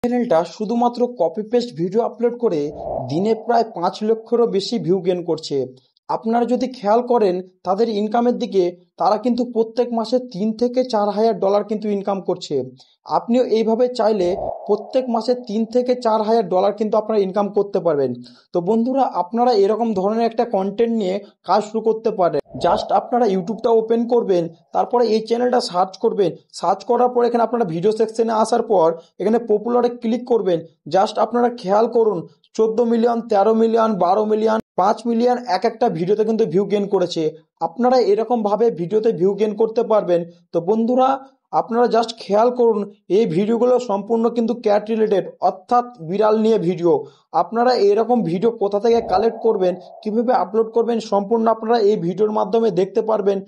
চ্যানেলটা শুধুমাত্র copy paste video upload করে দিনে প্রায় 5 লক্ষেরও বেশি ভিউ গেইন করছে। আপনারা যদি খেয়াল করেন তাদের ইনকামের দিকে, তারা কিন্তু প্রত্যেক মাসে $3 থেকে $4,000 কিন্তু ইনকাম করছে। আপনিও এইভাবে চাইলে প্রত্যেক মাসে $3 থেকে $4,000 কিন্তু আপনারা ইনকাম করতে পারবেন। তো বন্ধুরা, আপনারা এরকম ধরনের একটা কন্টেন্ট নিয়ে কাজ শুরু করতে পারেন। জাস্ট আপনারা ইউটিউবটা ওপেন করবেন, তারপরে এই চ্যানেলটা সার্চ করবেন। সার্চ করার পর এখানে আপনারা ভিডিও সেকশনে আসার পর এখানে পপুলারে ক্লিক করবেন। জাস্ট আপনারা খেয়াল করুন, 14 মিলিয়ন, 13 মিলিয়ন, 12 মিলিয়ন, 5 মিলিয়ন এক একটা ভিডিওতে কিন্তু ভিউ গেইন করেছে। আপনারা এরকমভাবে ভিডিওতে ভিউ গেইন করতে পারবেন। তো বন্ধুরা, আপনারা জাস্ট খেয়াল করুন, এই ভিডিওগুলো সম্পূর্ণ কিন্তু ক্যাট রিলেটেড, অর্থাৎ বিড়াল নিয়ে ভিডিও। আপনারা এরকম ভিডিও কোথা থেকে কালেক্ট করবেন, কিভাবে আপলোড করবেন, সম্পূর্ণ আপনারা এই ভিডিওর মাধ্যমে দেখতে পারবেন।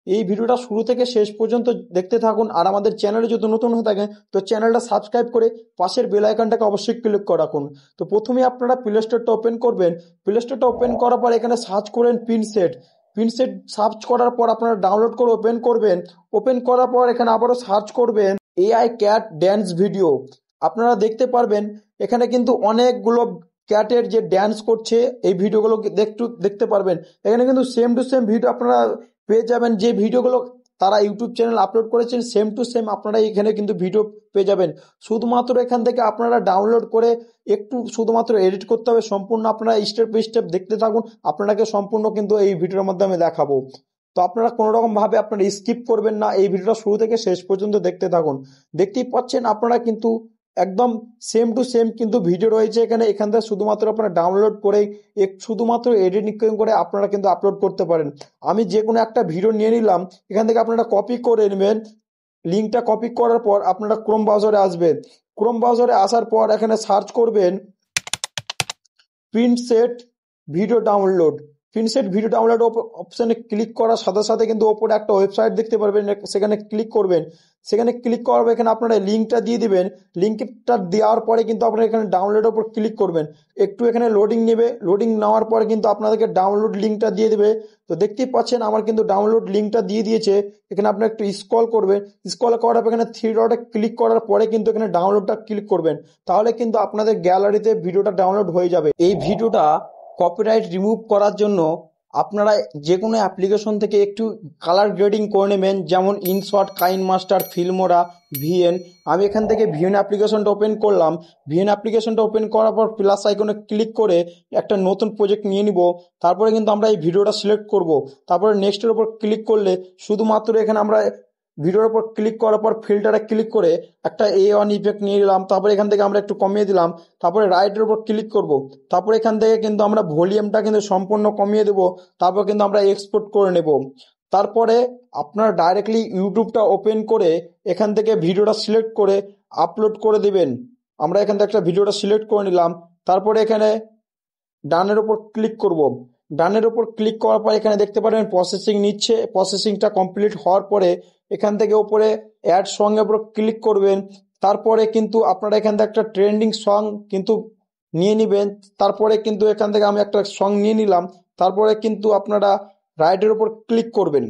এই ভিডিওটা শুরু থেকে শেষ পর্যন্ত দেখতে থাকুন। আর আমাদের চ্যানেলে যদি নতুন হয়ে থাকেন তো চ্যানেলটা সাবস্ক্রাইব করে পাশের বেল আইকনটাকে অবশ্যই ক্লিক করে রাখুন। তো প্রথমে আপনারা প্লে স্টোরটা ওপেন করবেন। প্লে স্টোরটা ওপেন করার পর এখানে সার্চ করেন পিনসেট। পিনসেট সার্চ করার পর আপনারা ডাউনলোড করে ওপেন করবেন। ওপেন করার পর এখানে আবারও সার্চ করবেন এআই ক্যাট ড্যান্স ভিডিও। আপনারা দেখতে পারবেন এখানে কিন্তু অনেকগুলো ক্যাটের যে ড্যান্স করছে এই ভিডিওগুলো দেখতে পারবেন। এখানে কিন্তু সেম টু সেম ভিডিও আপনারা পেয়ে যাবেন। যে ভিডিওগুলো তারা ইউটিউব চ্যানেল আপলোড করেছেন সেম টু সেম আপনারা এখানে কিন্তু ভিডিও পেয়ে যাবেন। শুধুমাত্র এখান থেকে আপনারা ডাউনলোড করে একটু শুধুমাত্র এডিট করতে হবে। সম্পূর্ণ আপনারা স্টেপ বাই স্টেপ দেখতে থাকুন, আপনাকে সম্পূর্ণ কিন্তু এই ভিডিওর মাধ্যমে দেখাবো। তো আপনারা কোনো রকম ভাবে আপনারা স্কিপ করবেন না, এই ভিডিওটা শুরু থেকে শেষ পর্যন্ত দেখতে থাকুন। দেখতেই পাচ্ছেন আপনারা কিন্তু একদম সেম টু সেম কিন্তু ভিডিও রয়েছে এখানে। এখান থেকে শুধুমাত্র আপনারা ডাউনলোড করে শুধুমাত্র এডিটিং করে আপনারা কিন্তু আপলোড করতে পারেন। আমি যে কোনো একটা ভিডিও নিয়ে নিলাম, এখান থেকে আপনারা কপি করে নেবেন। লিঙ্কটা কপি করার পর আপনারা ক্রোম ব্রাউজারে আসবেন। ক্রোম ব্রাউজারে আসার পর এখানে সার্চ করবেন প্রিন্টসেট ভিডিও ডাউনলোড। প্রিন্টসেট ভিডিও ডাউনলোড অপশানে ক্লিক করার সাথে সাথে কিন্তু ওপরে একটা ওয়েবসাইট দেখতে পারবেন, সেখানে ক্লিক করবেন। সেখানে ক্লিক করার পর এখানে আপনারা লিঙ্কটা দিয়ে দিবেন। লিঙ্কটা দেওয়ার পরে কিন্তু আপনারা এখানে ডাউনলোডের উপর ক্লিক করবেন। একটু এখানে লোডিং নেবে, লোডিং নেওয়ার পরে কিন্তু আপনাদেরকে ডাউনলোড লিঙ্কটা দিয়ে দেবে। তো দেখতেই পাচ্ছেন আমার কিন্তু ডাউনলোড লিঙ্কটা দিয়ে দিয়েছে। এখানে আপনারা একটু স্ক্রল করবেন। স্ক্রল করার পর এখানে থ্রি ডটে ক্লিক করার পরে কিন্তু এখানে ডাউনলোডটা ক্লিক করবেন। তাহলে কিন্তু আপনাদের গ্যালারিতে ভিডিওটা ডাউনলোড হয়ে যাবে। এই ভিডিওটা কপিরাইট রিমুভ করার জন্য আপনারা যে কোনো অ্যাপ্লিকেশন থেকে একটু কালার গ্রেডিং করে নেবেন, যেমন ইনশট, কাইনমাস্টার, ফিল্মোরা, ভিএন। আমি এখান থেকে ভিএন অ্যাপ্লিকেশনটা ওপেন করলাম। ভিএন অ্যাপ্লিকেশনটা ওপেন করার পর প্লাস আইকনে ক্লিক করে একটা নতুন প্রজেক্ট নিয়ে নিব। তারপরে কিন্তু আমরা এই ভিডিওটা সিলেক্ট করব। তারপরে নেক্সটের উপর ক্লিক করলে শুধুমাত্র এখানে আমরা ভিডিওর উপর ক্লিক করার পর ফিল্টারে ক্লিক করে একটা A1 ইফেক্ট নিয়ে নিলাম। তারপরে এখান থেকে আমরা একটু কমিয়ে দিলাম। তারপরে রাইটের উপর ক্লিক করব। তারপরে এখান থেকে কিন্তু আমরা ভলিউমটা কিন্তু সম্পূর্ণ কমিয়ে দেব। তারপর কিন্তু আমরা এক্সপোর্ট করে নেব। তারপরে আপনারা ডাইরেক্টলি ইউটিউবটা ওপেন করে এখান থেকে ভিডিওটা সিলেক্ট করে আপলোড করে দেবেন। আমরা এখান থেকে একটা ভিডিওটা সিলেক্ট করে নিলাম। তারপরে এখানে ডানের উপর ক্লিক করব। ডানের উপর ক্লিক করার পর এখানে দেখতে পারেন প্রসেসিং নিচ্ছে। প্রসেসিংটা কমপ্লিট হওয়ার পরে এখান থেকে উপরে অ্যাড সঙ্গের উপর ক্লিক করবেন। তারপরে কিন্তু আপনারা এখান থেকে একটা ট্রেন্ডিং সং কিন্তু নিয়ে নেবেন। তারপরে কিন্তু এখান থেকে আমি একটা সং নিয়ে নিলাম। তারপরে কিন্তু আপনারা রাইটের উপর ক্লিক করবেন।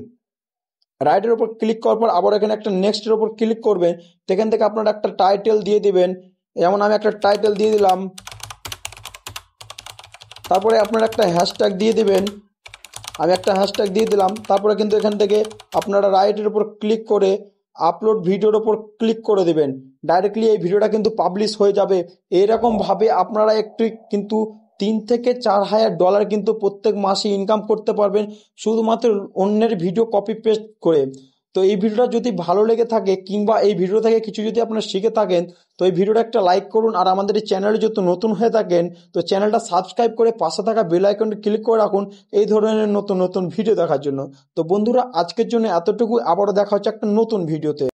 রাইটের উপর ক্লিক করার পর আবার এখানে একটা নেক্সটের উপর ক্লিক করবেন। সেখান থেকে আপনারা একটা টাইটেল দিয়ে দিবেন। যেমন আমি একটা টাইটেল দিয়ে দিলাম। তারপরে আপনারা একটা হ্যাশট্যাগ দিয়ে দিবেন। আমি একটা হ্যাশট্যাগ দিয়ে দিলাম। তারপরে কিন্তু এখান থেকে আপনারা রাইটের উপর ক্লিক করে আপলোড ভিডিওর উপর ক্লিক করে দেবেন। ডাইরেক্টলি এই ভিডিওটা কিন্তু পাবলিশ হয়ে যাবে। এরকমভাবে আপনারা একটু কিন্তু $3 থেকে $4,000 কিন্তু প্রত্যেক মাসে ইনকাম করতে পারবেন, শুধুমাত্র অন্যের ভিডিও কপি পেস্ট করে। তো এই ভিডিওটা যদি ভালো লেগে থাকে কিংবা এই ভিডিও থেকে কিছু যদি আপনারা শিখে থাকেন তো এই ভিডিওটা একটা লাইক করুন। আর আমাদের এই চ্যানেলে যদি নতুন হয়ে থাকেন তো চ্যানেলটা সাবস্ক্রাইব করে পাশে থাকা বেল আইকনটি ক্লিক করে রাখুন এই ধরনের নতুন নতুন ভিডিও দেখার জন্য। তো বন্ধুরা, আজকের জন্য এতটুকু। আবারও দেখা হচ্ছে একটা নতুন ভিডিওতে।